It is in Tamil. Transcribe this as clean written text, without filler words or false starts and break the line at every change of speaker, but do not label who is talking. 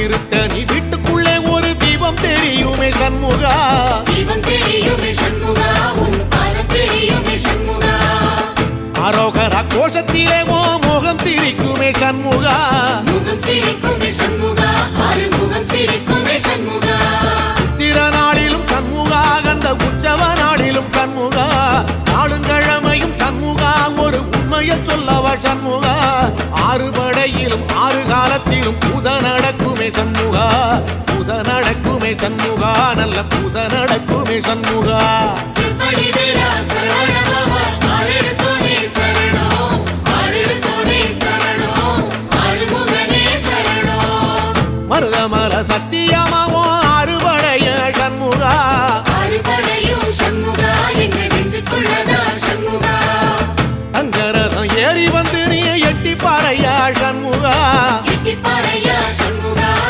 திருத்தணி வீட்டுக்குள்ளே ஒரு தீபம் தெரியுமே சண்முகா,
தீபம் தெரியுமே சண்முகா, உன் பாதம் தெரியுமே சண்முகா.
அரோகரா கோஷத்திலே ஓ முகம் சிரிக்குமே சண்முகா,
முகம் சிரிக்குமே சண்முகா, ஆறுமுகம் சிரிக்குமே சண்முகா.
சித்திர நாளிலும் சண்முகா, கந்த உற்சவ நாளிலும் சண்முகா, நாளுங்கிழமையும் சண்முகா, ஒரு உண்மையை சொல்லவா சண்முகா. ஆறு படையிலும் ஆறு காலத்திலும் பூசை நடக்குமே சண்முகா, பூசை நடக்குமே சண்முகா, நல்ல பூசை நடக்குமே சண்முகா.
சிற்படி வீரா சரவண பவா, ஆறெடுத்தோனே சரணம், ஆறெடுத்தோனே சரணம், ஆறுமுகனே சரணம்.
மருதமர சத்தியமா